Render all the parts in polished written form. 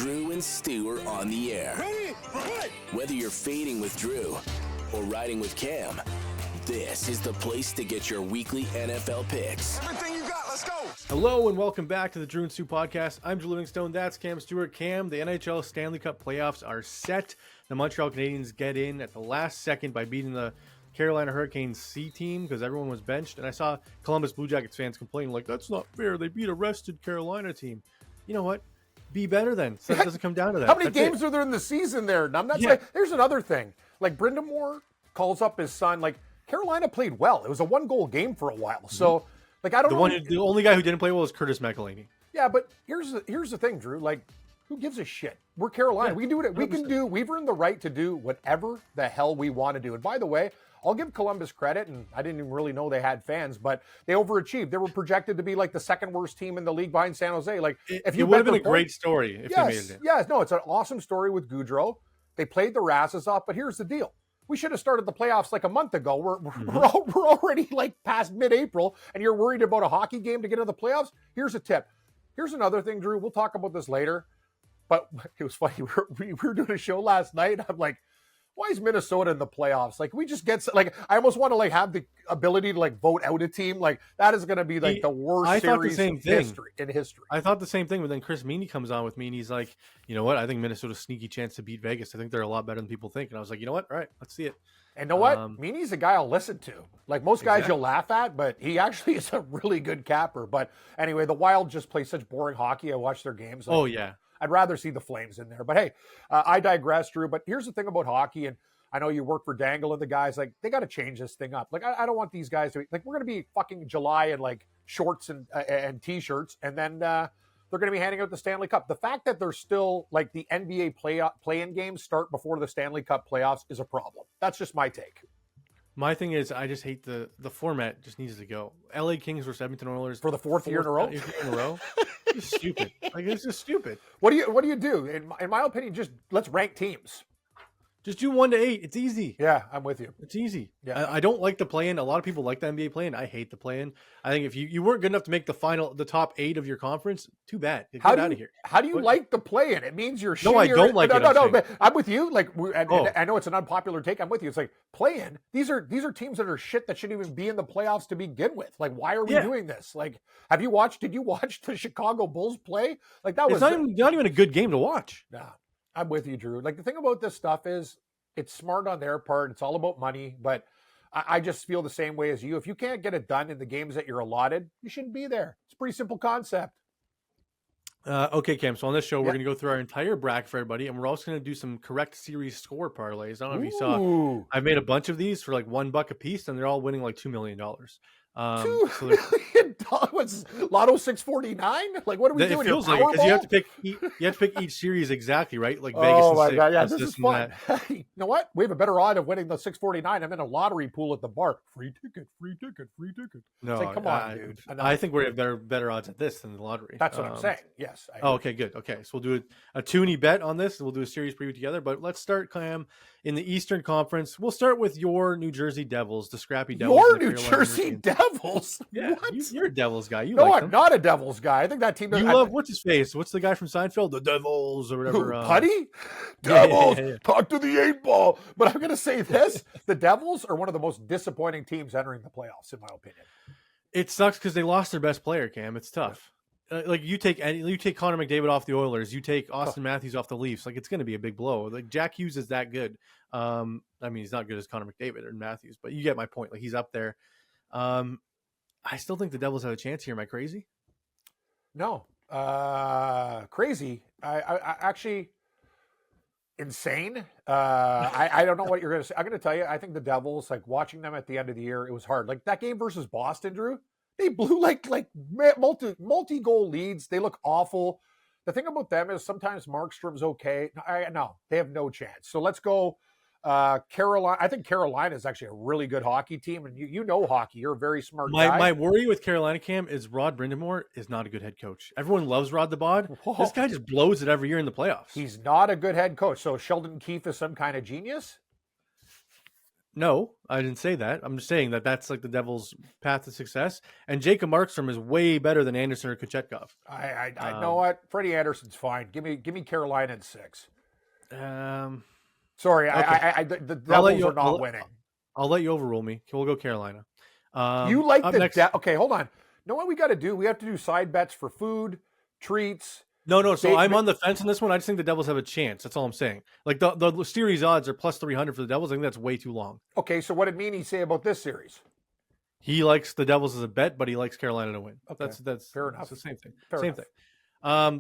Drew and Stu are on the air. Ready? Whether you're fading with Drew or riding with Cam, this is the place to get your weekly NFL picks. Everything you got, let's go. Hello and welcome back to the Drew and Stu podcast. I'm Drew Livingstone. That's Cam Stewart. Cam, the NHL Stanley Cup Playoffs are set. The Montreal Canadiens get in at the last second by beating the Carolina Hurricanes C team because everyone was benched. And I saw Columbus Blue Jackets fans complaining like, that's not fair. They beat a rested Carolina team. You know what? Be better then. So it doesn't come down to that. How many games are there in the season there? And I'm not saying, here's another thing. Like Brindamore calls up his son. Like Carolina played well. It was a 1-goal game for a while. So like, I don't know. The only guy who didn't play well was Curtis McElhinney. Yeah, but here's the thing, Drew. Like, who gives a shit? We're Carolina. Yeah, we can do it. We've earned the right to do whatever the hell we want to do. And by the way, I'll give Columbus credit, and I didn't even really know they had fans, but they overachieved. They were projected to be like the second worst team in the league behind San Jose. Like, if you would have been a great story if they made it in. Yes, no, it's an awesome story with Goudreau. They played their asses off, but here's the deal. We should have started the playoffs like a month ago. We're already like past mid-April, and you're worried about a hockey game to get into the playoffs? Here's a tip. Here's another thing, Drew. We'll talk about this later, but it was funny. We were doing a show last night, and I'm like, why is Minnesota in the playoffs? Like, we just get, like, I almost want to, like, have the ability to, like, vote out a team. Like, that is going to be, like, the worst series in history. I thought the same thing, but then Chris Meany comes on with me, and he's like, you know what? I think Minnesota's sneaky chance to beat Vegas. I think they're a lot better than people think. And I was like, you know what? All right, let's see it. And you know what? Meany's a guy I'll listen to. Like, most guys you'll laugh at, but he actually is a really good capper. But anyway, the Wild just play such boring hockey. I watch their games. Like, oh, yeah. I'd rather see the Flames in there. But hey, I digress, Drew. But here's the thing about hockey, and I know you work for Dangle and the guys, like, they got to change this thing up. Like, I don't want these guys to, like, we're going to be fucking July in, like, shorts and T-shirts, and then they're going to be handing out the Stanley Cup. The fact that there's still, like, the NBA play-in games start before the Stanley Cup playoffs is a problem. That's just my take. My thing is, I just hate the format. Just needs to go. LA Kings versus Edmonton Oilers for the fourth year in a row. It's stupid. Like, it's just stupid. What do you do? In my opinion, just let's rank teams. Just do 1 to 8. It's easy. Yeah, I'm with you. It's easy. Yeah. I don't like the play-in. A lot of people like the NBA play-in. I hate the play-in. I think if you weren't good enough to make the top 8 of your conference, too bad. Get out of here. How do you like the play-in? It means you're shittier. No, I don't like it. No, but I'm with you. Like, I know it's an unpopular take. I'm with you. It's like play-in. These are teams that are shit that shouldn't even be in the playoffs to begin with. Like, why are we doing this? Like, did you watch the Chicago Bulls play? Like, that was not even a good game to watch. Nah, I'm with you, Drew. Like, the thing about this stuff is, it's smart on their part. It's all about money, but I just feel the same way as you. If you can't get it done in the games that you're allotted, you shouldn't be there. It's a pretty simple concept. Okay, Cam. So on this show, we're going to go through our entire bracket for everybody, and we're also going to do some correct series score parlays. I don't know if you saw. I've made a bunch of these for like $1 a piece, and they're all winning like $2 million. $2 million? What's Lotto 649? Like, what are we doing? It feels like it because you have to pick each series exactly, right? Like Vegas. Oh my god, yeah, this is fun. You know what? We have a better odd of winning the 649. I'm in a lottery pool at the bar. Free ticket. No, it's like, come on, dude. I think we have better odds at this than the lottery. That's what I'm saying. Yes. Okay, good. Okay, so we'll do a toonie bet on this, and we'll do a series preview together. But let's start, Cam, in the Eastern Conference. We'll start with your New Jersey Devils, the scrappy Devils. Your New Jersey Devils? Yeah, you're a Devils guy. I'm not a Devils guy. I think that team. You love what's his face? What's the guy from Seinfeld? The Devils or whatever. Putty? Devils. Yeah. Talk to the 8-ball. But I'm going to say this: the Devils are one of the most disappointing teams entering the playoffs, in my opinion. It sucks because they lost their best player, Cam. It's tough. Like you take Connor McDavid off the Oilers, you take Austin Matthews off the Leafs. Like, it's going to be a big blow. Like, Jack Hughes is that good. I mean, he's not good as Connor McDavid or Matthews, but you get my point. Like, he's up there. I still think the Devils have a chance here. Am I crazy? No, crazy. I actually insane. I don't know what you're going to say. I'm going to tell you, I think the Devils, like, watching them at the end of the year, it was hard. Like, that game versus Boston, Drew, they blew like multi-goal leads. They look awful. The thing about them is sometimes Markstrom's okay. No, they have no chance. So let's go Carolina. I think Carolina is actually a really good hockey team, and you know hockey. You're a very smart guy. My worry with Carolina, Cam, is Rod Brindamore is not a good head coach. Everyone loves Rod the Bod. This guy just blows it every year in the playoffs. He's not a good head coach. So Sheldon Keefe is some kind of genius? No, I didn't say that. I'm just saying that that's like the Devils' path to success. And Jacob Markstrom is way better than Anderson or Kochetkov. I know what? Freddie Anderson's fine. Give me Carolina in 6. Um, Sorry, okay. the Devils are not winning. I'll let you overrule me. We'll go Carolina. You like up the next? Okay, hold on. Know what we got to do? We have to do side bets for food, treats. No. So I'm on the fence on this one. I just think the Devils have a chance. That's all I'm saying. Like the series odds are plus 300 for the Devils. I think that's way too long. Okay, so what did Meany say about this series? He likes the Devils as a bet, but he likes Carolina to win. Okay. That's fair enough. It's the same thing. Same thing.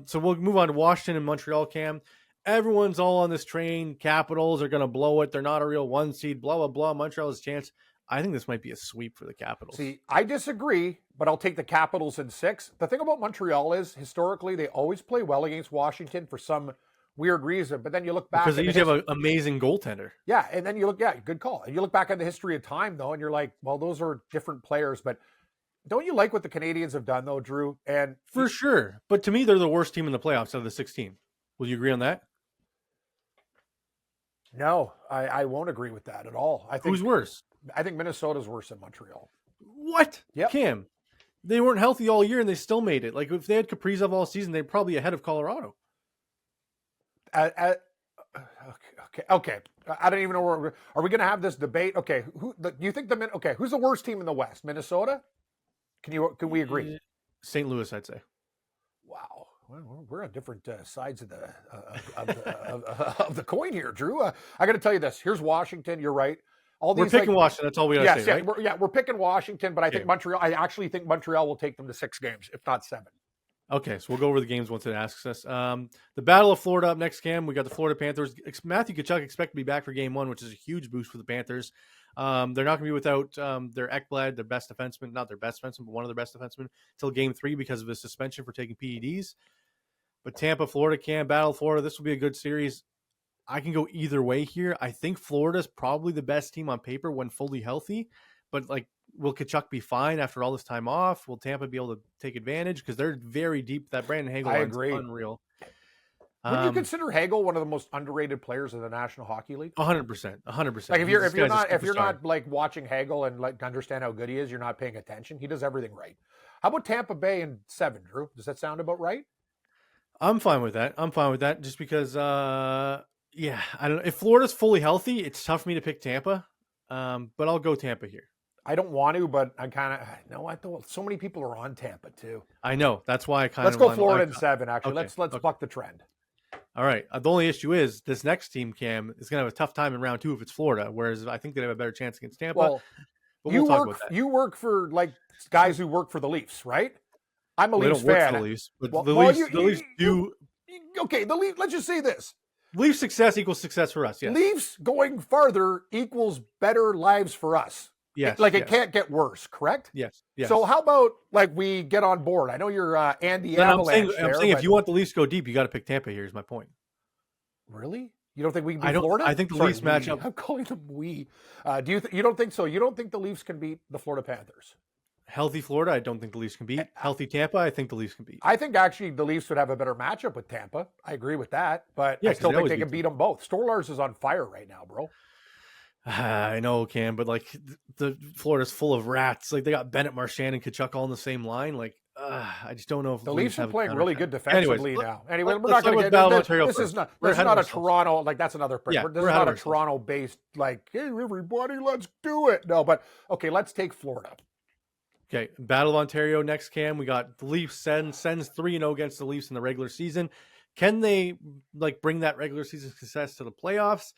So we'll move on to Washington and Montreal, Cam. Everyone's all on this train. Capitals are going to blow it. They're not a real 1 seed, blah, blah, blah. Montreal's chance. I think this might be a sweep for the Capitals. See, I disagree, but I'll take the Capitals in 6. The thing about Montreal is, historically, they always play well against Washington for some weird reason. But then you look back. Because they usually have an amazing goaltender. Yeah, and then you look, good call. And you look back at the history of time, though, and you're like, well, those are different players. But don't you like what the Canadians have done, though, Drew? And for sure. But to me, they're the worst team in the playoffs out of the 16. Will you agree on that? No, I won't agree with that at all. I think who's worse? I think Minnesota's worse than Montreal. What? Yep. Cam, they weren't healthy all year and they still made it. Like if they had Kaprizov all season, they're probably ahead of Colorado. Okay. I don't even know where are we going to have this debate. Okay, do you think who's the worst team in the West? Minnesota? Can we agree? St. Louis, I'd say. Wow. Well, we're on different sides of the coin here, Drew. I got to tell you this. Here's Washington. You're right. We're picking Washington. That's all we got to say, right? We're picking Washington, but I think Montreal. I actually think Montreal will take them to 6 games, if not 7. Okay, so we'll go over the games once it asks us. The Battle of Florida up next, Cam. We got the Florida Panthers. Matthew Tkachuk expect to be back for Game 1, which is a huge boost for the Panthers. They're not going to be without their Ekblad, their best defenseman, not their best defenseman, but one of their best defensemen, until Game 3 because of his suspension for taking PEDs. But Tampa, Florida, Cam, Battle of Florida. This will be a good series. I can go either way here. I think Florida's probably the best team on paper when fully healthy, but will Tkachuk be fine after all this time off? Will Tampa be able to take advantage? Because they're very deep. That Brandon Hagel is unreal. Would you consider Hagel one of the most underrated players in the National Hockey League? 100%. Like if you're not like watching Hagel and like understand how good he is, you're not paying attention. He does everything right. How about Tampa Bay in 7, Drew? Does that sound about right? I'm fine with that. Just because, I don't know. If Florida's fully healthy, it's tough for me to pick Tampa. But I'll go Tampa here. I don't want to, but I kind of no. I don't. So many people are on Tampa too. I know. That's why I kind of. Let's go Florida in 7. Actually, let's buck the trend. All right. The only issue is this next team, Cam, is going to have a tough time in round 2 if it's Florida. Whereas I think they have a better chance against Tampa. Well, you work for like guys who work for the Leafs, right? I'm a Leafs fan. Work for the Leafs, but the Leafs do. Okay, the Leafs. Let's just say this. Leafs success equals success for us. Yes. Leafs going farther equals better lives for us. Yes. It can't get worse, correct? Yes. So how about we get on board? I know you're Andy Avalanche. I'm saying if you want the Leafs to go deep, you got to pick Tampa. Here's my point. Really? You don't think we can beat Florida? I think the Leafs match up. I'm calling them we. You don't think so? You don't think the Leafs can beat the Florida Panthers? Healthy Florida, I don't think the Leafs can beat. Healthy Tampa, I think the Leafs can beat. I think actually the Leafs would have a better matchup with Tampa. I agree with that, but I still think they can beat them both. Stolarz is on fire right now, bro. I know, Cam, but the Florida's full of rats. They got Bennett, Marchand, and Kachuk all on the same line. I just don't know if the Leafs are playing really good defensively now. Anyway, we're not going to get this is not a Toronto. That's another. This is not a Toronto-based hey, everybody, let's do it. No, but okay, let's take Florida. Okay, Battle of Ontario next, Cam. We got the Leafs sends 3-0 against the Leafs in the regular season. Can they bring that regular season success to the playoffs?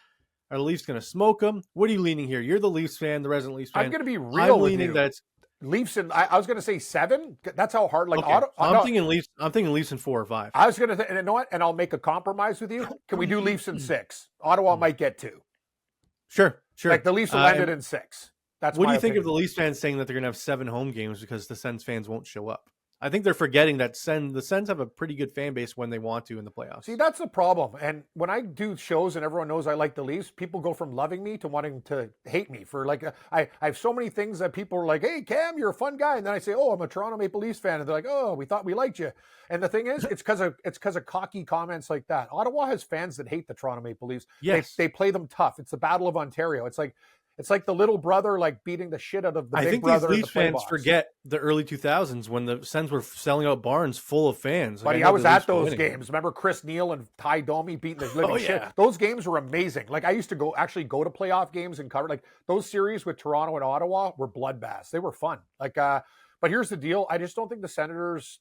Are the Leafs going to smoke them? What are you leaning here? You're the Leafs fan, the resident Leafs fan. I'm going to be real with leaning you. That it's Leafs in. I was going to say 7. That's how hard. I'm thinking Leafs. I'm thinking Leafs in 4 or 5. I was going to. And you know what? And I'll make a compromise with you. Can we do Leafs in 6? Ottawa might get 2. Sure. The Leafs will end it in 6. That's what do you think of the Leafs fans saying that they're going to have 7 home games because the Sens fans won't show up? I think they're forgetting that the Sens have a pretty good fan base when they want to in the playoffs. See, that's the problem. And when I do shows and everyone knows I like the Leafs, people go from loving me to wanting to hate me for I have so many things that people are like, hey, Cam, you're a fun guy. And then I say, oh, I'm a Toronto Maple Leafs fan. And they're like, oh, we thought we liked you. And the thing is, it's because of cocky comments like that. Ottawa has fans that hate the Toronto Maple Leafs. Yes. They play them tough. It's the Battle of Ontario. It's like, It's like the little brother like beating the shit out of the I big think brother. these in Leafs the play fans box. forget the early 2000s when the Sens were selling out barns full of fans. Buddy, know I was the Leafs at were those winning. games. Remember Chris Neal and Ty Domi beating the living shit? yeah. Those games were amazing. Like I used to go to playoff games and cover. Like those series with Toronto and Ottawa were bloodbaths. They were fun. Like, but here's the deal. I just don't think the Senators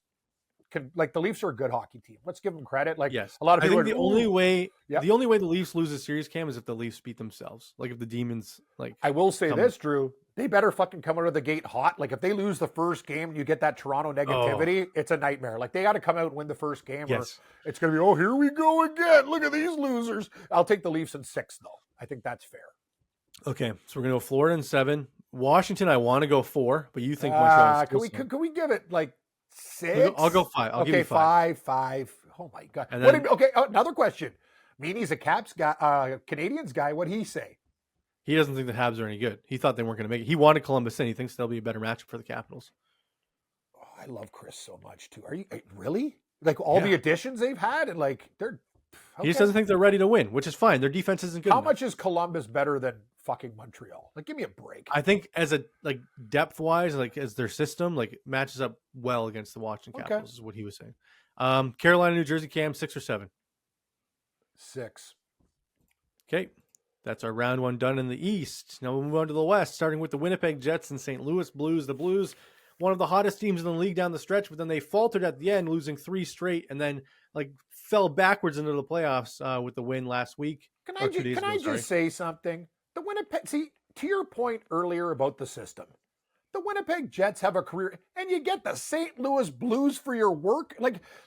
can. Like the Leafs are a good hockey team. Let's give them credit. Like Yes, a lot of I people. think are, the only way the Leafs lose a series, Cam, is if the Leafs beat themselves. Like if the Demons, like I will say this, Drew. They better fucking come out of the gate hot. Like if they lose the first game and you get that Toronto negativity, it's a nightmare. Like they got to come out and win the first game, or it's going to be, oh, here we go again. Look at these losers. I'll take the Leafs in 6, though. I think that's fair. Okay, so we're going to go Florida in 7. Washington, I want to go 4, but you think Montreal? Can we give it like 6? I'll go 5. I'll give you 5. Oh my god. And then, another question. Meanie's a Caps guy, Canadians guy. What'd he say? He doesn't think the Habs are any good. He thought they weren't going to make it. He wanted Columbus in. He thinks they'll be a better matchup for the Capitals. Oh, I love Chris so much too. Are you really? Like all the additions they've had, and like they're. Okay. He just doesn't think they're ready to win, which is fine. Their defense isn't good. How much is Columbus better than fucking Montreal? Like, give me a break. I think as a depth wise, like as their system, like matches up well against the Washington Capitals, is what he was saying. Carolina, New Jersey, Cam, 6 or 7? 6. Okay. That's our round 1 done in the East. Now we'll move on to the West, starting with the Winnipeg Jets and St. Louis Blues. The Blues, one of the hottest teams in the league down the stretch, but then they faltered at the end, losing 3 straight, and then fell backwards into the playoffs with the win last week. Can I just say something? The Winnipeg, to your point earlier about the system, the Winnipeg Jets have a career, and you get the St. Louis Blues for your work.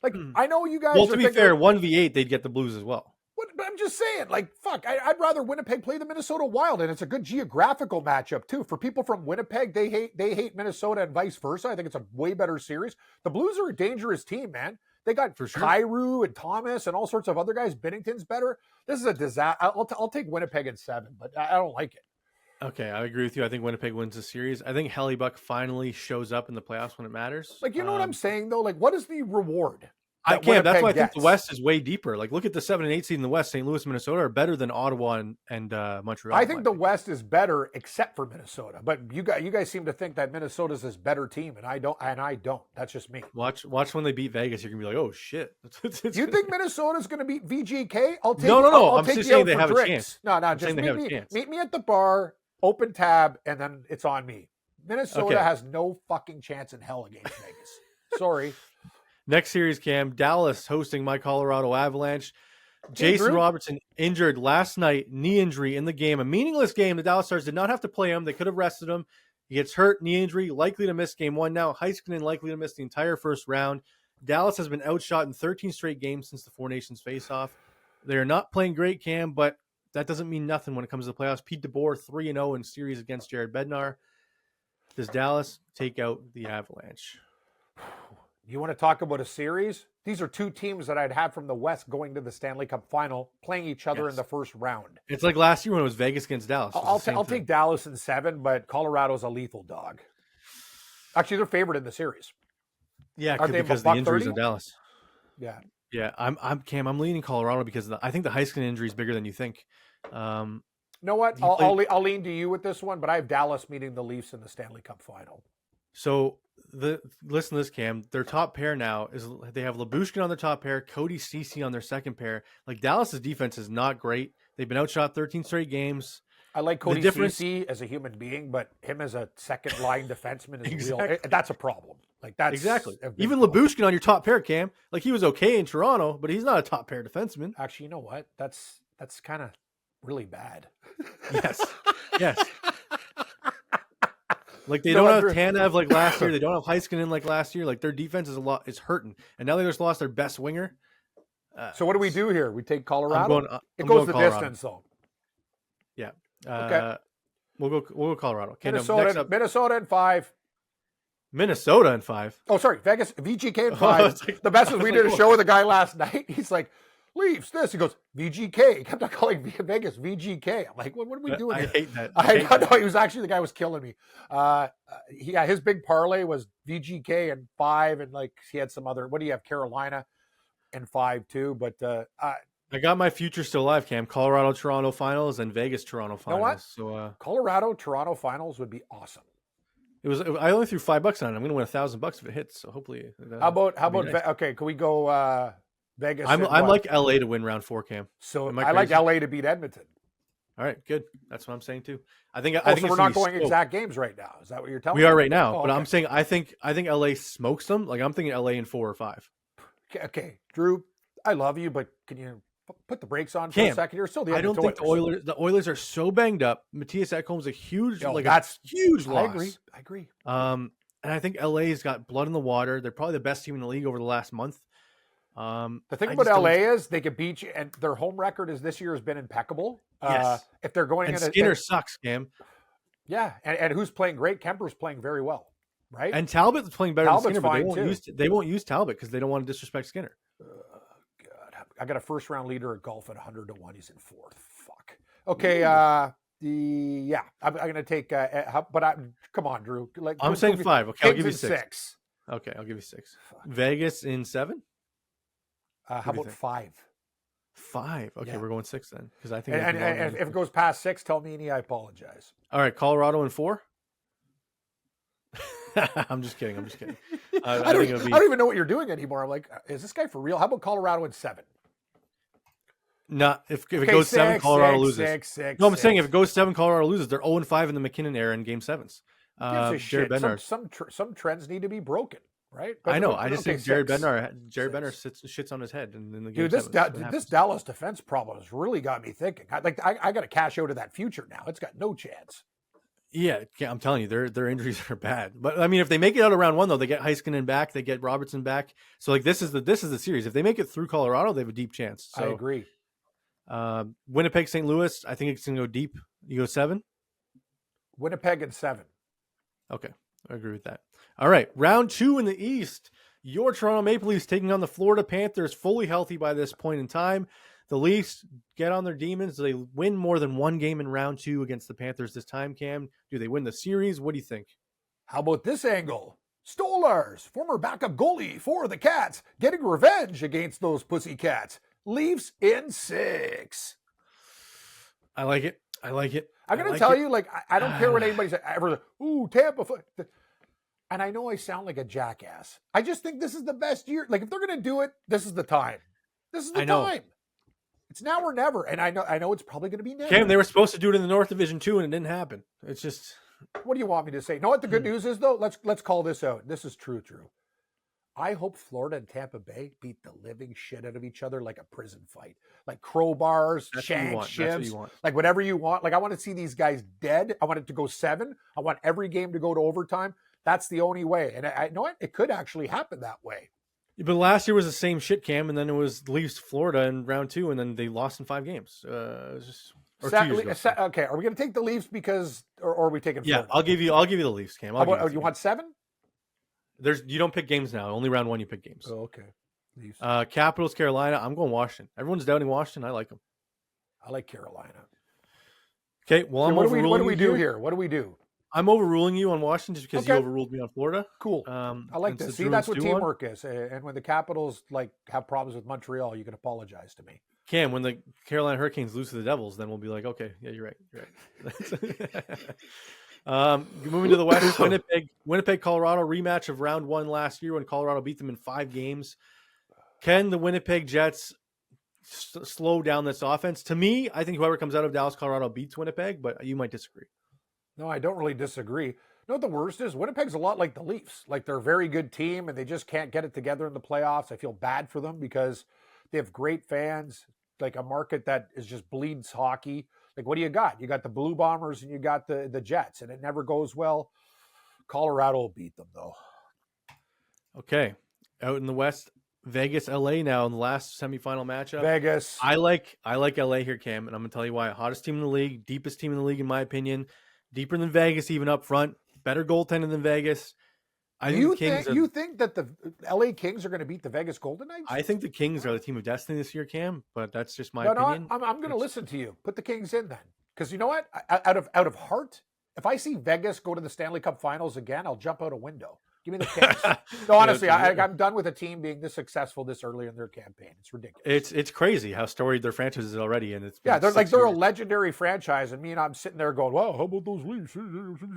I know you guys. Well, to be fair, 1v8, they'd get the Blues as well. But I'm just saying, fuck, I'd rather Winnipeg play the Minnesota Wild, and it's a good geographical matchup too. For people from Winnipeg, they hate Minnesota and vice versa. I think it's a way better series. The Blues are a dangerous team, man. They got Kyrou and Thomas and all sorts of other guys. Binnington's better. This is a disaster. I'll take Winnipeg in 7, but I don't like it. Okay, I agree with you. I think Winnipeg wins the series. I think Hellebuck finally shows up in the playoffs when it matters. You know what I'm saying though? What is the reward? That's why I think the West is way deeper. Look at the 7 and 8 seed in the West. St. Louis, Minnesota are better than Ottawa and Montreal. I think the West is better, except for Minnesota. But you guys seem to think that Minnesota's this better team, and I don't. That's just me. Watch when they beat Vegas. You're gonna be like, oh shit. You think Minnesota's gonna beat VGK? I'll take. No. I'm just saying they have a chance. No. Just meet me at the bar, open tab, and then it's on me. Minnesota has no fucking chance in hell against Vegas. Sorry. Next series, Cam, Dallas hosting my Colorado Avalanche. Jason Robertson injured last night, knee injury in the game. A meaningless game. The Dallas Stars did not have to play him. They could have rested him. He gets hurt, knee injury, likely to miss game 1 now. Heiskanen likely to miss the entire first round. Dallas has been outshot in 13 straight games since the Four Nations face-off. They're not playing great, Cam, but that doesn't mean nothing when it comes to the playoffs. Pete DeBoer 3-0 in series against Jared Bednar. Does Dallas take out the Avalanche? You want to talk about a series? These are 2 teams that I'd have from the West going to the Stanley Cup final, playing each other in the first round. It's like last year when it was Vegas against Dallas. I'll take Dallas in 7, but Colorado's a lethal dog. Actually, they're favored in the series. Yeah, because of the injuries in Dallas. Yeah. Yeah, I'm Cam. I'm leaning Colorado because I think the Heiskanen injury is bigger than you think. You know what? I'll lean to you with this one, but I have Dallas meeting the Leafs in the Stanley Cup final. So listen to this, Cam. Their top pair now is they have Lyubushkin on their top pair, Cody Ceci on their second pair. Dallas's defense is not great. They've been outshot 13 straight games. I like Cody Ceci as a human being, but him as a second line defenseman is real. That's a problem. That's exactly. Even Lyubushkin on your top pair, Cam. He was okay in Toronto, but he's not a top pair defenseman. Actually, you know what? That's kind of really bad. Yes. They don't have Tanev like last year. They don't have Heiskanen like last year. Their defense is hurting, and now they just lost their best winger. So what do we do here? We take Colorado. It goes the distance, though. Yeah. Okay. We'll go Colorado. Okay, Minnesota in 5. Minnesota in 5. Oh, sorry, Vegas VGK in 5. The best is we did a show with a guy last night. He's like, Leafs this. He goes, VGK. He kept on calling Vegas VGK. I'm like, what are we doing here? I hate that. No, he was actually the guy was killing me. His big parlay was VGK in 5, and he had some other. What do you have? Carolina in 5 too. But I got my future still alive, Cam. Colorado, Toronto finals and Vegas, Toronto finals. know what? So Colorado, Toronto finals would be awesome. I only threw $5 on it. I'm going to win $1,000 if it hits. So hopefully, How about nice. okay? Can we go Vegas? I'm like LA to win round 4, Cam. So I like LA to beat Edmonton. All right, good. That's what I'm saying too. I think so we're not going exact games right now. Is that what you're telling me? We are right now, but okay. I'm saying I think LA smokes them. Like I'm thinking LA in 4 or 5. Okay, Drew, I love you, but can you put the brakes on for a second? You're still the I don't think the Oilers are so banged up. Matthias Ekholm's a huge, that's a huge loss. I agree. And I think LA's got blood in the water. They're probably the best team in the league over the last month. The thing about LA is they could beat you, and their home record this year has been impeccable. Yes. If they're going and Skinner sucks, Cam. Yeah, and who's playing great? Kemper's playing very well, right? And Talbot's playing better than Skinner, but they won't use Talbot because they don't want to disrespect Skinner. God, I got a first round leader at golf at 100 to 1. He's in 4th. Fuck. Okay. I'm going to take. Come on, Drew. I'm saying 5. Okay, I'll give you 6. Okay, I'll give you 6. Fuck. Vegas in 7. How about 5? 5. Okay, yeah. We're going 6 then because I think. And if it goes past 6, tell me I apologize. All right, Colorado in 4. I'm just kidding. I don't even know what you're doing anymore. I'm like, is this guy for real? How about Colorado in 7? No, if it goes 7, Colorado loses. No, I'm saying if it goes 7, Colorado loses. They're 0-5 in the McKinnon era in Game 7s. Jared Bednar. Some trends need to be broken. Right, but I know. I just think Jared Bednar shits on his head in the game. Dude, this Dallas defense problem has really got me thinking. I got to cash out of that future now. It's got no chance. Yeah, I'm telling you, their injuries are bad. But I mean, if they make it out of round 1, though, they get Heiskanen back, they get Robertson back. So like this is the series. If they make it through Colorado, they have a deep chance. So, I agree. Winnipeg, St. Louis. I think it's gonna go deep. You go 7. Winnipeg and 7. Okay. I agree with that. All right, round 2 in the East. Your Toronto Maple Leafs taking on the Florida Panthers, fully healthy by this point in time. The Leafs get on their demons. They win more than 1 game in round 2 against the Panthers this time, Cam. Do they win the series? What do you think? How about this angle? Stolarz, former backup goalie for the Cats, getting revenge against those Pussycats. Leafs in 6. I like it. I'm going to tell you, I don't care what anybody's ever. Ooh, Tampa. And I know I sound like a jackass. I just think this is the best year. Like if they're going to do it, this is the time. This is the time. It's now or never. And I know it's probably going to be never. Cam, they were supposed to do it in the North Division too, and it didn't happen. It's just. What do you want me to say? You know what the good news is though? Let's call this out. This is true. I hope Florida and Tampa Bay beat the living shit out of each other like a prison fight. Like crowbars, shanks, shivs, like whatever you want. Like I want to see these guys dead. I want it to go 7. I want every game to go to overtime. That's the only way. And I know it could actually happen that way. But last year was the same shit, Cam, and then it was Leafs Florida in round 2, and then they lost in 5 games. Okay, are we going to take the Leafs because, or are we taking Florida? Yeah, I'll give you the Leafs, Cam. You want 7? You don't pick games now. Only round 1 you pick games. Oh, okay. Leafs. Capitals, Carolina. I'm going Washington. Everyone's doubting Washington. I like them. I like Carolina. Okay, well, what do we do here? What do we do? I'm overruling you on Washington just because you overruled me on Florida. Cool. I like this. See, that's what teamwork is. And when the Capitals have problems with Montreal, you can apologize to me. Cam, when the Carolina Hurricanes lose to the Devils, then we'll be like, okay, yeah, you're right. Moving to the West, Winnipeg, Colorado rematch of round 1 last year when Colorado beat them in 5 games. Can the Winnipeg Jets slow down this offense? To me, I think whoever comes out of Dallas, Colorado beats Winnipeg, but you might disagree. No, I don't really disagree. You know what the worst is? Winnipeg's a lot like the Leafs. Like they're a very good team and they just can't get it together in the playoffs. I feel bad for them because they have great fans, like a market that is just bleeds hockey. Like what do you got? You got the Blue Bombers and you got the Jets, and it never goes well. Colorado will beat them though. Okay. Out in the West, Vegas, LA now in the last semifinal matchup. Vegas. I like LA here, Cam, and I'm going to tell you why. Hottest team in the league, deepest team in the league in my opinion. Deeper than Vegas, even up front. Better goaltending than Vegas. You think that the LA Kings are going to beat the Vegas Golden Knights? I think the Kings are the team of destiny this year, Cam, but that's just my opinion. No, I'm going to listen to you. Put the Kings in then. Because you know what? Out of heart, if I see Vegas go to the Stanley Cup Finals again, I'll jump out a window. Give me the Kings. No, honestly, I'm done with a team being this successful this early in their campaign. It's ridiculous. It's crazy how storied their franchise is already, and it's they're a legendary franchise, and I'm sitting there going, "Well, how about those Leafs?"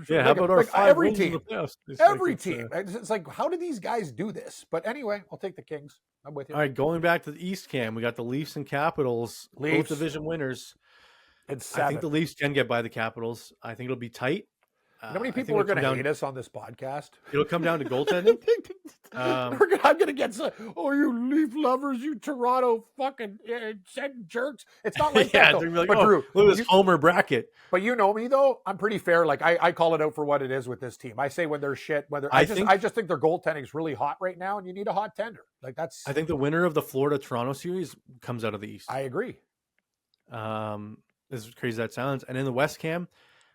Yeah, how about our five every wins in team? the playoffs? Every team. It's like, how do these guys do this? But anyway, I'll take the Kings. I'm with you. All right, going back to the East, Cam, we got the Leafs and Capitals, both division winners. It's 7. I think the Leafs can get by the Capitals. I think it'll be tight. You know how many people are going to hate us on this podcast? It'll come down to goaltending. I'm going to get some, you Leaf lovers, you Toronto fucking jerks. It's not like that, though. Like, but Drew, look at this Homer bracket. But you know me, though. I'm pretty fair. Like, I call it out for what it is with this team. I say when they're shit. I just think their goaltending is really hot right now, and you need a hot tender. I think the winner of the Florida-Toronto series comes out of the East. I agree. As crazy as that sounds. And in the West, Cam,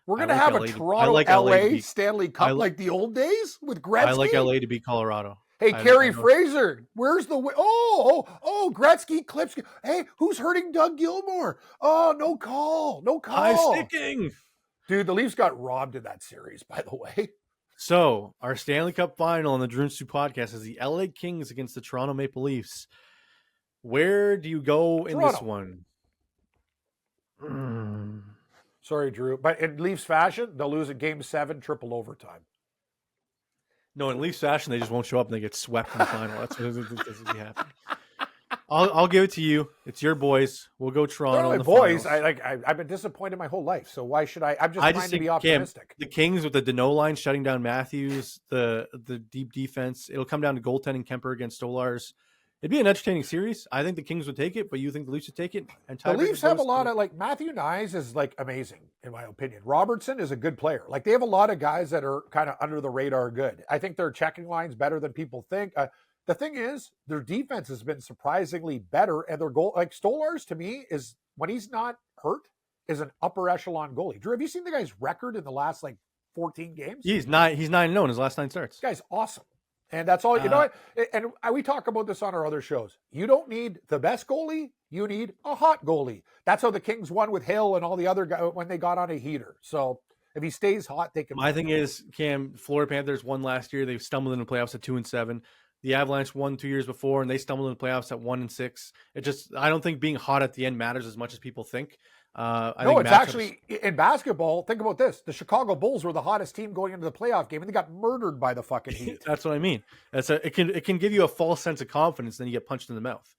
we're going to have a Toronto-LA Stanley Cup like the old days with Gretzky. I like LA to beat Colorado. Hey, Kerry Fraser, where's the... Gretzky, Clips. Hey, who's hurting Doug Gilmour? Oh, no call. High sticking. Dude, the Leafs got robbed in that series, by the way. So, our Stanley Cup final on the Drew and Stu podcast is the LA Kings against the Toronto Maple Leafs. Where do you go in this one? Sorry, Drew. But in Leafs fashion, they'll lose in Game 7, triple overtime. No, in Leafs fashion, they just won't show up and they get swept in the final. That's what happens. I'll give it to you. It's your boys. We'll go Toronto. My boys. I've been disappointed my whole life. So why should I? I'm just trying to be optimistic. The Kings with the Dano line shutting down Matthews, the deep defense. It'll come down to goaltending. Kemper against Stolarz. It'd be an entertaining series. I think the Kings would take it, but you think the Leafs would take it? And the Leafs have a lot of Matthew Nyes is amazing in my opinion. Robertson is a good player. They have a lot of guys that are kind of under the radar good. I think their checking line's better than people think. The thing is, their defense has been surprisingly better, and their goal Stolarz to me is when he's not hurt is an upper echelon goalie. Drew, have you seen the guy's record in the last 14 games? He's 9-0 in his last 9 starts. This guy's awesome. And that's all, you know what? And we talk about this on our other shows. You don't need the best goalie. You need a hot goalie. That's how the Kings won with Hill and all the other guys when they got on a heater. So if he stays hot, they can. My thing is, Cam, Florida Panthers won last year. They've stumbled in the playoffs at 2-7. The Avalanche won 2 years before, and they stumbled in the playoffs at 1-6. I don't think being hot at the end matters as much as people think. It's actually in basketball. Think about this: the Chicago Bulls were the hottest team going into the playoff game, and they got murdered by the fucking Heat. That's what I mean. It can give you a false sense of confidence, then you get punched in the mouth.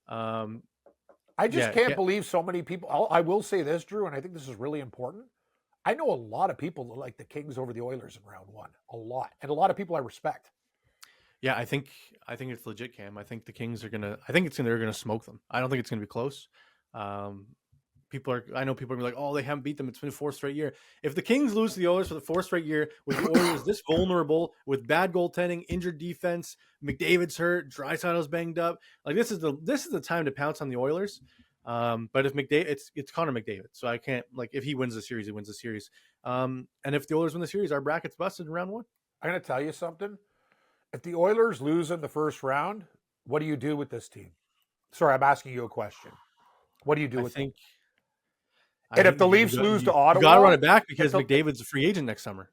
I just can't believe so many people. I will say this, Drew, and I think this is really important. I know a lot of people that like the Kings over the Oilers in round 1, a lot, and a lot of people I respect. Yeah, I think it's legit, Cam. I think the Kings are gonna. They're gonna smoke them. I don't think it's gonna be close. I know people are gonna be like, oh, they haven't beat them. It's been a 4th straight year. If the Kings lose to the Oilers for the 4th straight year, with the Oilers this vulnerable, with bad goaltending, injured defense, McDavid's hurt, Draisaitl's banged up, this is the time to pounce on the Oilers. But if it's Connor McDavid, so I can't if he wins the series, he wins the series. And if the Oilers win the series, our bracket's busted in round 1. I'm gonna tell you something. If the Oilers lose in the first round, what do you do with this team? Sorry, I'm asking you a question. What do you do with them? And if the Leafs lose to Ottawa... You got to run it back because McDavid's a free agent next summer.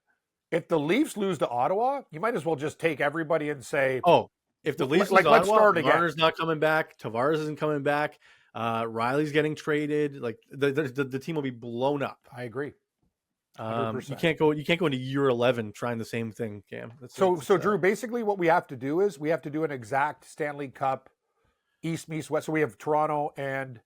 If the Leafs lose to Ottawa, you might as well just take everybody and say... Oh, if the Leafs lose to Ottawa, Marner's not coming back, Tavares isn't coming back, Riley's getting traded, the team will be blown up. I agree. You can't go into year 11 trying the same thing, Cam. So Drew, basically what we have to do is we have to do an exact Stanley Cup East meets West. So we have Toronto and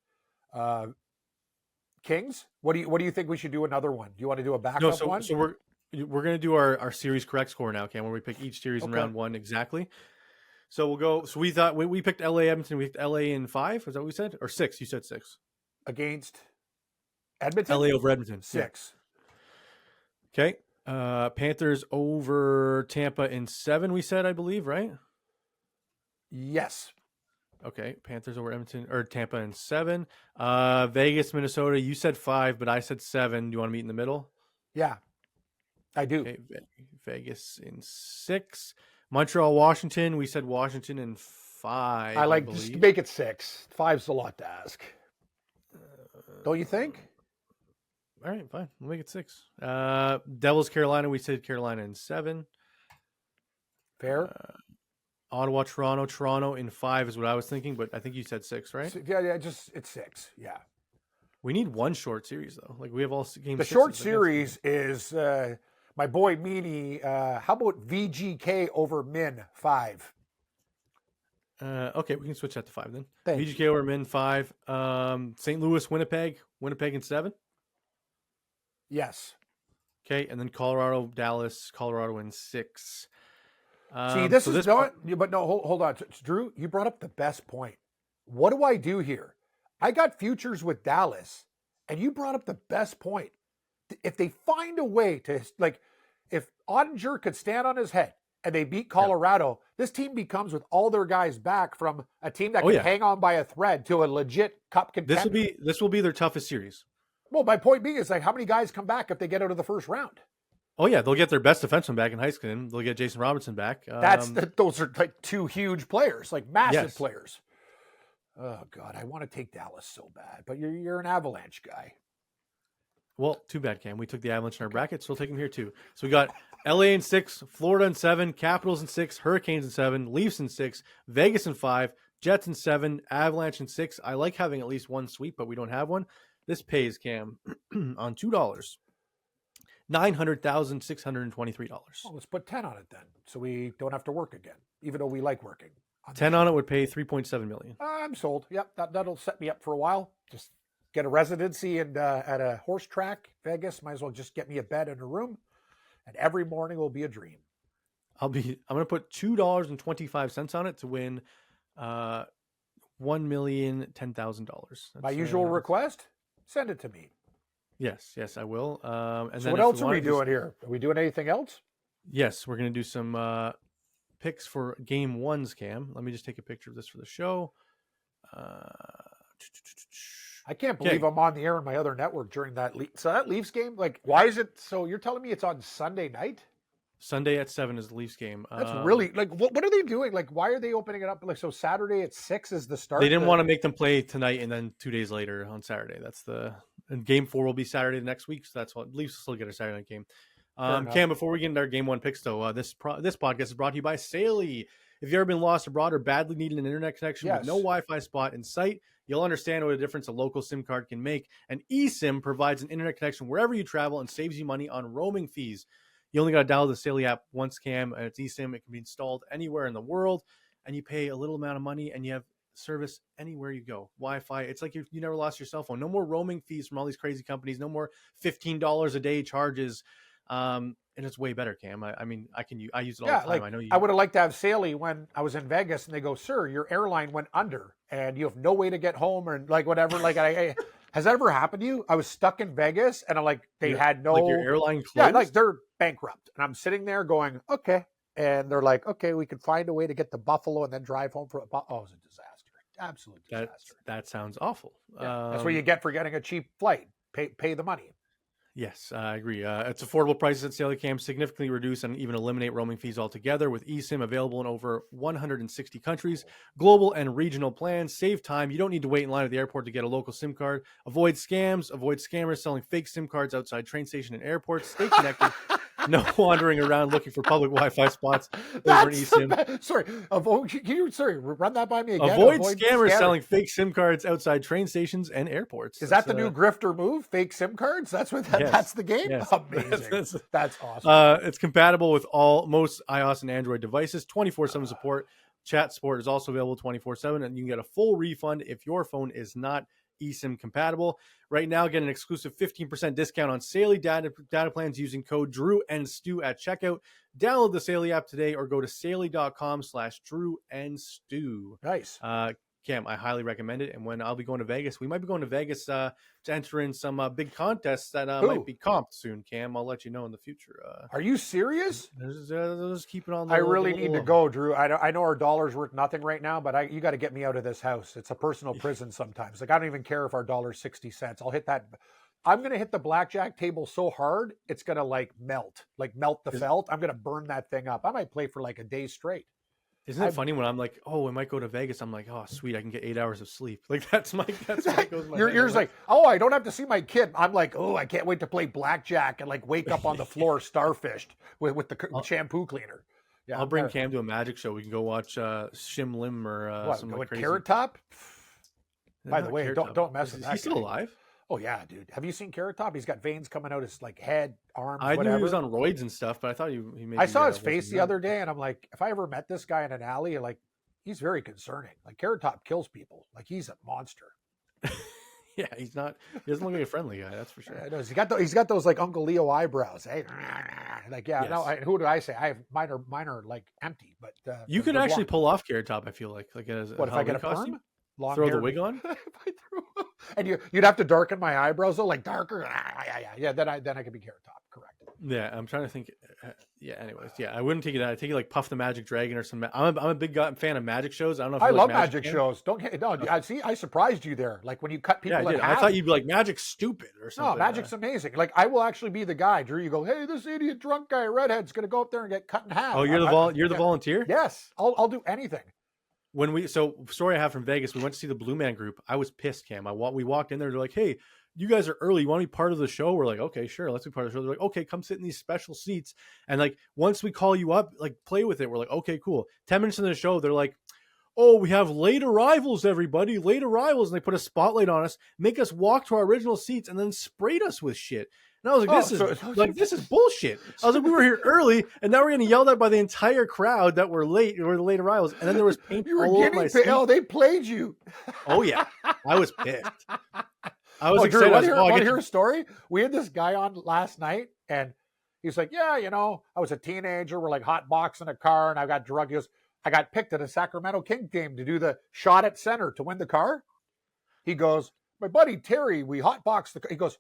Kings. What do you think we should do another one? Do you want to do a backup one? So we're going to do our series correct score now, Cam, where we pick each series in round 1 exactly. So we'll go. So we thought we picked LA Edmonton. We picked LA in 5. Is that what we said? Or 6? You said 6 against Edmonton. LA over Edmonton. 6. Yeah. Okay. Panthers over Tampa in 7, we said, I believe, right? Yes. Okay. Panthers over Edmonton or Tampa in 7. Vegas, Minnesota, you said 5, but I said 7. Do you want to meet in the middle? Yeah, I do. Okay. Vegas in 6. Montreal, Washington, we said Washington in 5. I just make it 6. 5's a lot to ask. Don't you think? All right, fine. We'll make it 6. Devils, Carolina. We said Carolina in 7. Fair. Ottawa, Toronto in 5 is what I was thinking, but I think you said 6, right? Yeah, it's 6. Yeah. We need one short series though. Like we have all games. The short series is my boy Meany. How about VGK over Min 5? Okay, we can switch that to 5 then. Thank VGK over Min 5. St. Louis, Winnipeg in 7. Yes. Okay, and then Colorado, Dallas, Colorado in 6. See, this is not. But no, hold on, Drew. You brought up the best point. What do I do here? I got futures with Dallas, and you brought up the best point. If they find a way to, like, if Ottinger could stand on his head and they beat Colorado, this team becomes, with all their guys back, from a team that can hang on by a thread to a legit cup contender. This will be their toughest series. Well, my point being is, like, how many guys come back if they get out of the first round? Oh yeah, they'll get their best defenseman back in Heiskanen. They'll get Jason Robertson back. Those are like 2 huge players, like massive players. Oh God, I want to take Dallas so bad, but you're an Avalanche guy. Well, too bad, Cam. We took the Avalanche in our bracket, so we'll take them here too. So we got LA in 6, Florida in 7, Capitals in 6, Hurricanes in 7, Leafs in 6, Vegas in 5, Jets in 7, Avalanche in 6. I like having at least one sweep, but we don't have one. This pays, Cam, on $2. $900,623. Well, let's put 10 on it then, so we don't have to work again, even though we like working. 10 on it would pay $3.7 million. I'm sold. Yep, that'll set me up for a while. Just get a residency and at a horse track, Vegas. Might as well just get me a bed and a room, and every morning will be a dream. I'm going to put $2.25 on it to win $1,010,000. My usual request: send it to me. Yes, I will. And so then what else are we doing here? Are we doing anything else? Yes, we're going to do some picks for game 1s, Cam. Let me just take a picture of this for the show. I can't believe I'm on the air on my other network during that. So that Leafs game, like, why is it? So you're telling me it's on Sunday night? Sunday at 7 is the Leafs game. That's really, like, what are they doing? Like, why are they opening it up? Like, so Saturday at 6 is the start? They didn't want to make them play tonight and then 2 days later on Saturday. And game 4 will be Saturday next week. So that's what Leafs will still get a Saturday night game. Cam, before we get into our game 1 picks, though, this podcast is brought to you by Saley. If you've ever been lost abroad or badly needed an internet connection with no Wi-Fi spot in sight, you'll understand what a difference a local SIM card can make. And eSIM provides an internet connection wherever you travel and saves you money on roaming fees. You only got to download the Saley app once, Cam, and it's eSIM. It can be installed anywhere in the world, and you pay a little amount of money, and you have service anywhere you go. Wi-Fi. It's like you never lost your cell phone. No more roaming fees from all these crazy companies. No more $15 a day charges. And it's way better, Cam. I use it all the time. Like, I know you. I would have liked to have Saley when I was in Vegas, and they go, "Sir, your airline went under, and you have no way to get home," or like whatever. Like, has that ever happened to you? I was stuck in Vegas, and they had no. Like your airline closed? Yeah, like they're bankrupt, and I'm sitting there going, "Okay," and they're like, "Okay, we could find a way to get to Buffalo and then drive home for." Oh, it was a disaster, absolute disaster. That sounds awful. Yeah, that's what you get for getting a cheap flight. Pay the money. Yes, I agree. It's affordable prices at Saley, Cam, significantly reduce and even eliminate roaming fees altogether with eSIM available in over 160 countries. Global and regional plans save time. You don't need to wait in line at the airport to get a local SIM card. Avoid scams. Avoid scammers selling fake SIM cards outside train station and airports. Stay connected. No wandering around looking for public Wi-Fi spots. Sorry, run that by me again. Avoid scammers selling fake SIM cards outside train stations and airports. Is that the new grifter move? Fake SIM cards? That's that's the game? Yes. Amazing. That's awesome. It's compatible with most iOS and Android devices. 24/7 support. Chat support is also available 24/7, and you can get a full refund if your phone is not eSIM compatible. Right now, get an exclusive 15% discount on Saley data plans using code Drew and Stu at checkout. Download the Saley app today or go to saley.com/Drew and Stu. Nice. Cam, I highly recommend it. And when I'll be going to Vegas, we might be going to Vegas to enter in some big contests that might be comped soon, Cam. I'll let you know in the future. Are you serious? Just keep it on. I really need to go, Drew. I know our dollar's worth nothing right now, but you got to get me out of this house. It's a personal prison sometimes. Like, I don't even care if our dollar's 60 cents. I'll hit that. I'm going to hit the blackjack table so hard, it's going to melt the felt. I'm going to burn that thing up. I might play for like a day straight. Isn't it funny when I'm like, oh, I might go to Vegas? I'm like, oh, sweet, I can get 8 hours of sleep. Like that's what goes my You're just like, oh, I don't have to see my kid. I'm like, oh, I can't wait to play blackjack and wake up on the floor starfished with the shampoo cleaner. Yeah, I'll bring Cam to a Magic show. We can go watch Shim Lim or what, some go like with crazy. Carrot Top? By the Not way, Carrot don't Top. don't mess with Is that he still guy. alive? Oh yeah, dude. Have you seen Carrot Top? He's got veins coming out his like head, arms, I whatever. knew he was on roids and stuff, but I thought he maybe. I saw his wasn't face the dead. other day, and I'm like, if I ever met this guy in an alley, like, he's very concerning. Like, Carrot Top kills people. Like, he's a monster. Yeah, he's not. He doesn't look like a friendly guy. That's for sure. Yeah, he's got those like Uncle Leo eyebrows. Hey, like yeah. Yes. No, who do I say? I have mine are like empty, but You could they're actually blonde. pull off Carrot Top. I feel like as What if I get a costume? perm? Long Throw hair. the wig on. If I threw, and you'd have to darken my eyebrows though, like darker. Yeah. Then I could be Carrot Top. Correct. Yeah, I'm trying to think. Yeah. Anyways, yeah, I wouldn't take it that. I'd take it like Puff the Magic Dragon or some. I'm a big fan of magic shows. I don't know. If I you love like magic shows. Don't get no. I see. I surprised you there. Like when you cut people Yeah, I in did. half. I thought you'd be like Magic's stupid or No, something. magic's amazing. Like I will actually be the guy, Drew. You go, hey, this idiot drunk guy, redhead's gonna go up there and get cut in half. Oh, you're the volunteer. Yes, I'll do anything. Story I have from Vegas, we went to see the Blue Man Group. I was pissed, Cam. We walked in there. They're like, hey, you guys are early. You want to be part of the show? We're like, okay, sure. Let's be part of the show. They're like, okay, come sit in these special seats. And like, once we call you up, like play with it. We're like, okay, cool. 10 minutes into the show, they're like, oh, we have late arrivals, everybody. Late arrivals. And they put a spotlight on us, make us walk to our original seats, and then sprayed us with shit. And I was like, this is bullshit. I was like, we were here early, and now we're getting yelled at by the entire crowd that we're late. We're the late arrivals. And then there was paint You were all over my seat. Oh, they played you. Oh, yeah. I was pissed. I was Drew, excited. want to hear a story? We had this guy on last night, and he's like, yeah, I was a teenager. We're like hot boxing a car, and I got drunk. He goes, I got picked at a Sacramento Kings game to do the shot at center to win the car. He goes, my buddy Terry, we hot boxed the car. He goes,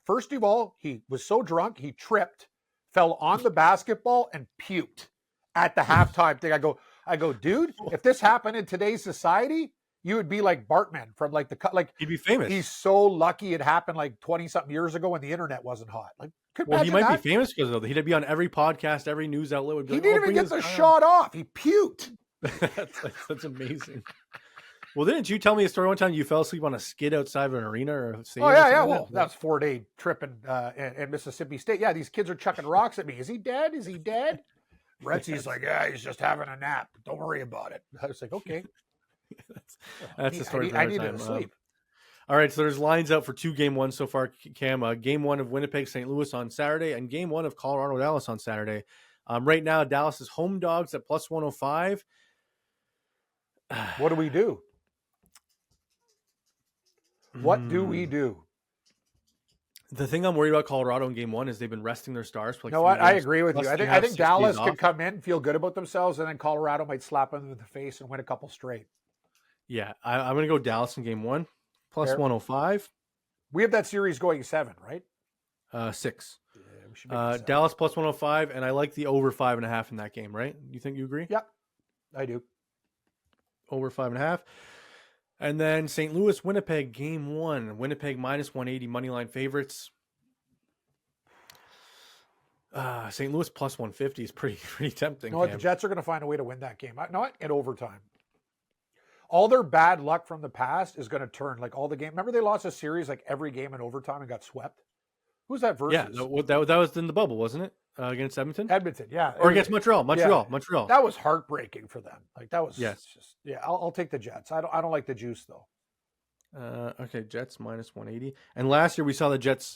first of all, he was so drunk, he tripped, fell on the basketball, and puked at the halftime thing. I go, dude, if this happened in today's society, you would be like Bartman from like he'd be famous. He's so lucky it happened like 20-something years ago when the internet wasn't hot. Like, he might be famous because of it. He'd be on every podcast, every news outlet. Would be he like, didn't even get the shot off. He puked. That's amazing. Well, didn't you tell me a story one time you fell asleep on a skid outside of an arena or a stadium? Oh, yeah. Well, that was 4-day trip in Mississippi State. Yeah, these kids are chucking rocks at me. Is he dead? Is he dead? Retsy's like, yeah, he's just having a nap. Don't worry about it. I was like, okay. That's the story. I need to sleep. All right, so there's lines out for 2 game ones so far, Cam. Game 1 of Winnipeg St. Louis on Saturday, and game 1 of Colorado Dallas on Saturday. Right now, Dallas is home dogs at plus 105. What do we do? What do we do? The thing I'm worried about Colorado in game 1 is they've been resting their stars. For like no, 3 I games. agree with you. Plus I think Dallas days could off. come in, feel good about themselves, and then Colorado might slap them in the face and win a couple straight. Yeah, I'm going to go Dallas in game 1, plus Fair. 105. We have that series going 7, right? 6. Yeah, we should make it 7. Dallas plus 105, and I like the over 5.5 in that game, right? You agree? Yep, I do. Over 5.5. And then St. Louis, Winnipeg, game 1. Winnipeg minus 180 money line favorites. St. Louis plus 150 is pretty tempting. You know what? The Jets are going to find a way to win that game. Not in overtime. All their bad luck from the past is going to turn. Like all the game. Remember they lost a series like every game in overtime and got swept? Who's that versus? Yeah, that was in the bubble, wasn't it? Against Edmonton? Edmonton, yeah. Or against Montreal. Yeah. Montreal. That was heartbreaking for them. Like that was Yes. just I'll take the Jets. I don't like the juice though. Okay, Jets minus 180. And last year we saw the Jets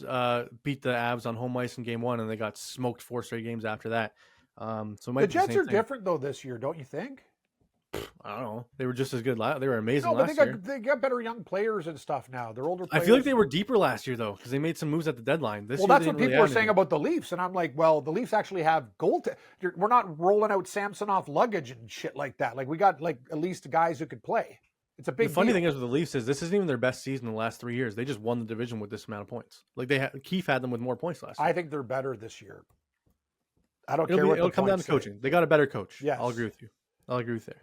beat the Avs on home ice in game 1, and they got smoked 4 straight games after that. So it might The be Jets same are thing. different though this year, don't you think? I don't know. They were just as good. They were amazing No, but last year. they got better young players and stuff now. They're older I players. feel like they were deeper last year though, because they made some moves at the deadline. This Well, year that's they what didn't people really are saying add about the Leafs, and I'm like, well, the Leafs actually have we're not rolling out Samsonov luggage and shit like that. Like we got like at least guys who could play. It's a big. The funny deal. thing is with the Leafs is this isn't even their best season in the last 3 years. They just won the division with this amount of points. Like Keefe had them with more points last year. I think they're better this year. I don't care what It'll the come down to points say. coaching. They got a better coach. Yes. I'll agree with you. There.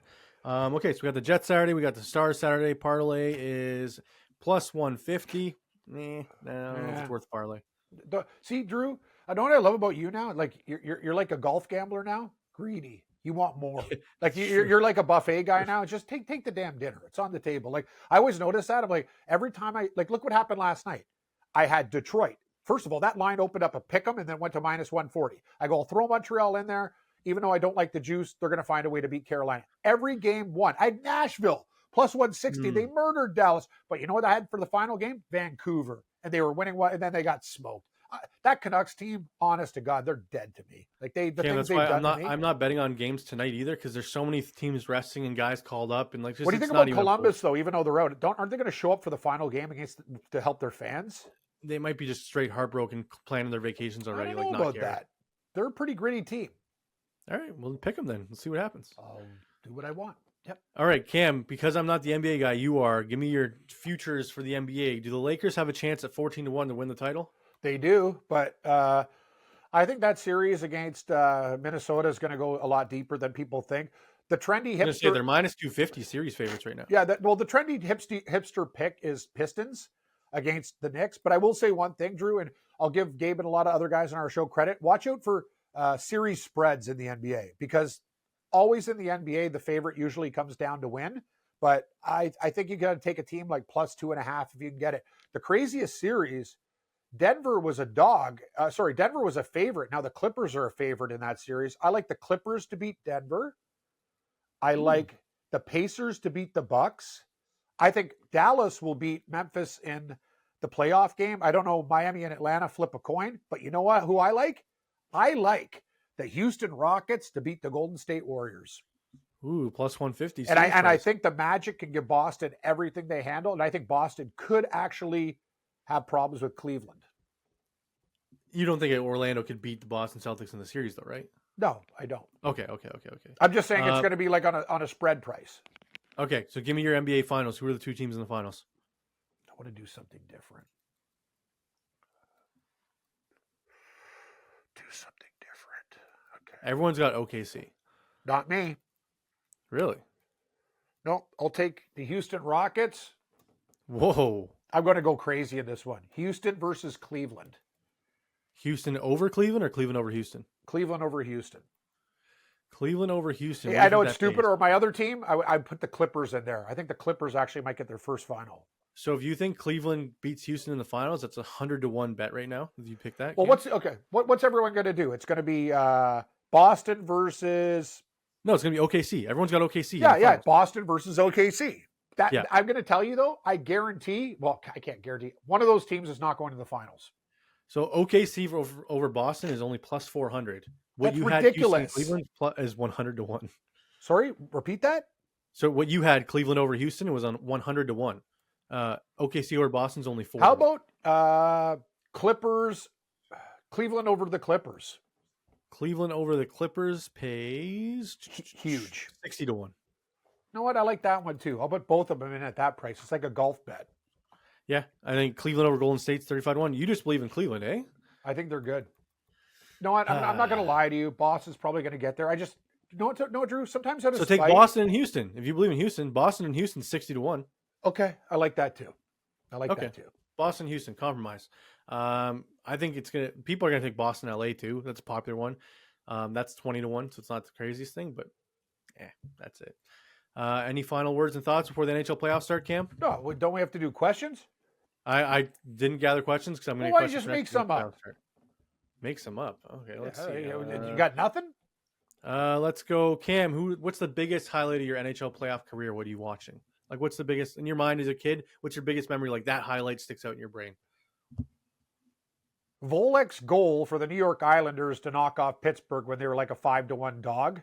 Okay, so we got the Jets Saturday. We got the Stars Saturday. Parlay is plus 150. I don't know if it's worth parlay. See, Drew, I know what I love about you now. Like you're like a golf gambler now. Greedy. You want more. Like you're like a buffet guy now. Just take the damn dinner. It's on the table. Like I always notice that. I'm like every time look what happened last night. I had Detroit. First of all, that line opened up a pick 'em and then went to minus 140. I go, I'll throw Montreal in there. even though I don't like the juice, they're going to find a way to beat Carolina. Every game won. I had Nashville plus 160. They murdered Dallas. But you know what I had for the final game? Vancouver. And they were winning one, and then they got smoked. That Canucks team, honest to God, they're dead to me. Like that's why I'm not betting on games tonight either, because there's so many teams resting and guys called up, and like. Just, what do you think about Columbus though? Even though they're out, aren't they going to show up for the final game to help their fans? They might be just straight heartbroken, planning their vacations already. I don't know about that. They're a pretty gritty team. All right, we'll pick them then. Let's see what happens. I'll do what I want. Yep. All right, Cam, because I'm not the NBA guy, you are. Give me your futures for the NBA. Do the Lakers have a chance at 14-1 to win the title? They do, but I think that series against Minnesota is going to go a lot deeper than people think. The trendy hipster, they're minus 250 series favorites right now. Yeah, the trendy hipster pick is Pistons against the Knicks. But I will say one thing, Drew, and I'll give Gabe and a lot of other guys on our show credit. Watch out for series spreads in the NBA, because always in the NBA, the favorite usually comes down to win. But I think you got to take a team like plus 2.5 if you can get it. The craziest series, Denver was a dog. Denver was a favorite. Now the Clippers are a favorite in that series. I like the Clippers to beat Denver. I like the Pacers to beat the Bucks. I think Dallas will beat Memphis in the playoff game. I don't know, Miami and Atlanta flip a coin, but you know what? Who I like? I like the Houston Rockets to beat the Golden State Warriors. Ooh, plus 150. And I think the Magic can give Boston everything they handle, and I think Boston could actually have problems with Cleveland. You don't think Orlando could beat the Boston Celtics in the series, though, right? No, I don't. Okay. I'm just saying it's going to be like on a spread price. Okay, so give me your NBA finals. Who are the two teams in the finals? I want to do something different. Okay. Everyone's got OKC. Not me. Really? No, I'll take the Houston Rockets. Whoa. I'm going to go crazy in this one. Houston versus Cleveland. Houston over Cleveland or Cleveland over Houston? Cleveland over Houston. Cleveland over Houston. I know it's stupid. Or my other team, I put the Clippers in there. I think the Clippers actually might get their first final. So if you think Cleveland beats Houston in the finals, that's 100-1 bet right now. If you pick that. Well, what's everyone going to do? It's going to be Boston versus. No, it's going to be OKC. Everyone's got OKC. Yeah. Boston versus OKC. I'm going to tell you though, I guarantee. Well, I can't guarantee. One of those teams is not going to the finals. So OKC over Boston is only plus 400. What That's you ridiculous. had Houston Cleveland is 100-1. Sorry, repeat that. So what you had Cleveland over Houston was on 100-1. OKC over Boston's only 4. How about Clippers? Cleveland over the Clippers. Cleveland over the Clippers pays huge, 60-1. You know what? I like that one too. I'll put both of them in at that price. It's like a golf bet. Yeah, I think Cleveland over Golden State's 35-1. You just believe in Cleveland, eh? I think they're good. No, I'm not going to lie to you. Boston's probably going to get there. I just no, Drew. Sometimes so take Boston and Houston. If you believe in Houston, Boston and Houston 60-1. Okay, I like that too. That too. Boston, Houston, compromise. I think people are gonna take Boston, LA too. That's a popular one. That's 20-1, so it's not the craziest thing, but that's it. Any final words and thoughts before the NHL playoffs start, Cam? No, don't we have to do questions? I didn't gather questions because I'm going to. Why don't you just make some up? Make some up. Okay, let's see. You got nothing? Let's go, Cam. What's the biggest highlight of your NHL playoff career? What are you watching? Like, what's the biggest in your mind as a kid? What's your biggest memory? Like that highlight sticks out in your brain. Volek's goal for the New York Islanders to knock off Pittsburgh when they were like a 5-1 dog.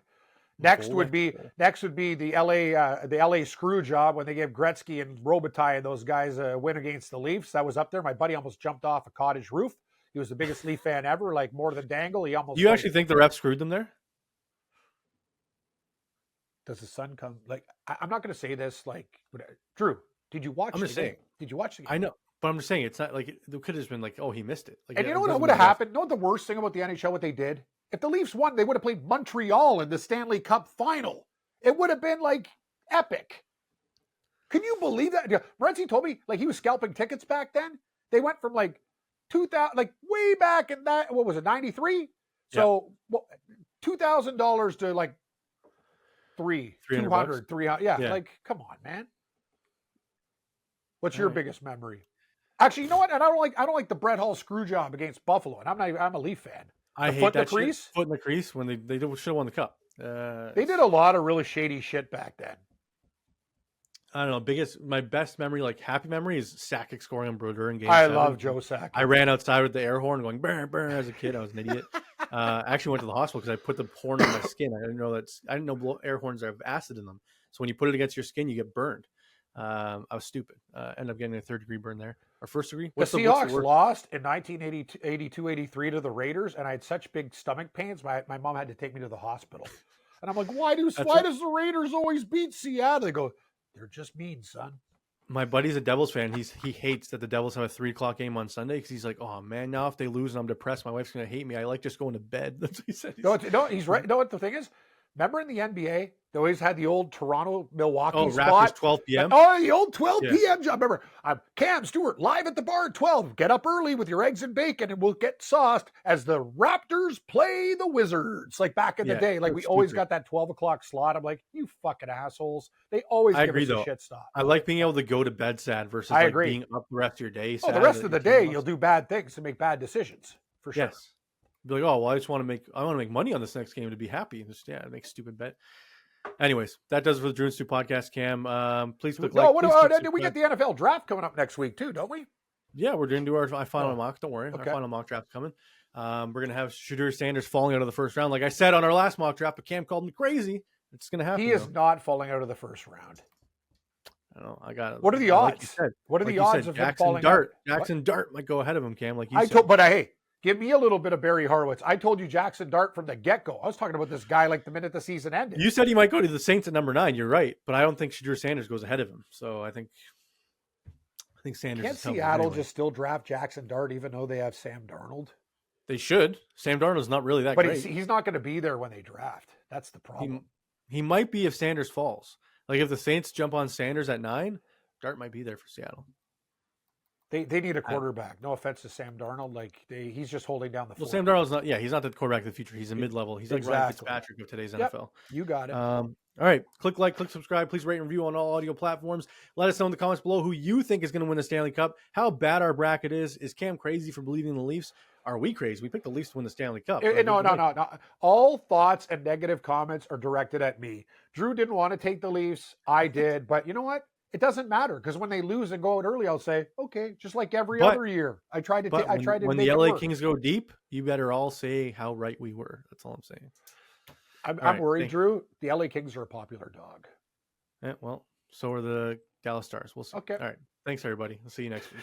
Next would be the LA screw job when they gave Gretzky and Robitaille and those guys a win against the Leafs. That was up there. My buddy almost jumped off a cottage roof. He was the biggest Leaf fan ever, like more than Dangle. He almost. You actually think the ref screwed them there? Does the sun come? Like I'm not going to say this. Like Drew, did you watch? I'm just saying. Did you watch the game? I know, but I'm just saying it's not like it could have just been like, oh, he missed it. Like, and you know what would have happened? You know what the worst thing about the NHL? What they did? If the Leafs won, they would have played Montreal in the Stanley Cup final. It would have been like epic. Can you believe that? Morency told me like he was scalping tickets back then. They went from like 2000, like way back in that, what was it, 93? So $2,000 to like 300, 300. Yeah, like come on, man. What's your biggest memory? Actually, you know what? And I don't like the Brett Hull screw job against Buffalo, and I'm a Leaf fan. I hate foot in that the crease? shit. Foot in the crease when they should have won the cup. They did a lot of really shady shit back then. I don't know. My best memory, like happy memory, is Sakic scoring on Brodeur in Game 7. love Joe Sakic. I ran outside with the air horn going burr burr as a kid. I was an idiot. I actually went to the hospital because I put the horn on my skin. I didn't know air horns have acid in them. So when you put it against your skin, you get burned. I was stupid. Ended up getting a 3rd-degree burn there. Or 1st-degree. The Seahawks lost in 1982-83 to the Raiders, and I had such big stomach pains. My mom had to take me to the hospital. And I'm like, why does the Raiders always beat Seattle? They go, they're just mean, son. My buddy's a Devils fan. He hates that the Devils have a 3:00 game on Sunday because he's like, oh man, now if they lose and I'm depressed, my wife's gonna hate me. I like just going to bed. That's what he said. No, he's right. No, what the thing is? Remember in the NBA, they always had the old Toronto-Milwaukee spot? Raptors 12 p.m.? The old 12 p.m. job. Remember, I'm Cam Stewart, live at the bar at 12. Get up early with your eggs and bacon, and we'll get sauced as the Raptors play the Wizards. Like back in the day, like we always got that 12 o'clock slot. I'm like, you fucking assholes. They always give us a shit stop. I like being able to go to bed sad versus being up the rest of your day sad. The rest of the day, you'll do bad things and make bad decisions, for sure. Yes. Be like, oh, well, I want to make money on this next game to be happy. Make a stupid bet. Anyways, that does it for the Drew and Stu podcast, Cam. Please click like. We get the NFL draft coming up next week too, don't we? Yeah, we're going to do our final mock. Don't worry. Okay. Our final mock draft coming. We're going to have Shedeur Sanders falling out of the first round. Like I said on our last mock draft, but Cam called me crazy. It's going to happen. He is not falling out of the first round. I don't know. I got it. What are the odds? What are the odds of him falling out? Jackson Dart might go ahead of him, Cam, like you said. Hey, give me a little bit of Barry Horowitz. I told you Jackson Dart from the get-go. I was talking about this guy like the minute the season ended. You said he might go to the Saints at number 9. You're right, but I don't think Shedeur Sanders goes ahead of him. So I think Sanders. Can't Seattle just still draft Jackson Dart even though they have Sam Darnold? They should. Sam Darnold's not really that great. But he's not going to be there when they draft. That's the problem. He might be if Sanders falls. Like if the Saints jump on Sanders at 9, Dart might be there for Seattle. They need a quarterback. No offense to Sam Darnold. He's just holding down the fort. Well, Sam Darnold's not. Yeah, he's not the quarterback of the future. He's a mid-level. He's like Ryan Fitzpatrick of today's NFL. You got it. All right. Click like, click subscribe. Please rate and review on all audio platforms. Let us know in the comments below who you think is going to win the Stanley Cup. How bad our bracket is. Is Cam crazy for believing in the Leafs? Are we crazy? We picked the Leafs to win the Stanley Cup. No. All thoughts and negative comments are directed at me. Drew didn't want to take the Leafs. I did. But you know what? It doesn't matter because when they lose and go out early, I'll say, okay, just like every other year. I tried to. When the LA Kings go deep, you better all say how right we were. That's all I'm saying. I'm worried, Drew. The LA Kings are a popular dog. Yeah, well, so are the Dallas Stars. We'll see. Okay. All right. Thanks, everybody. I'll see you next week.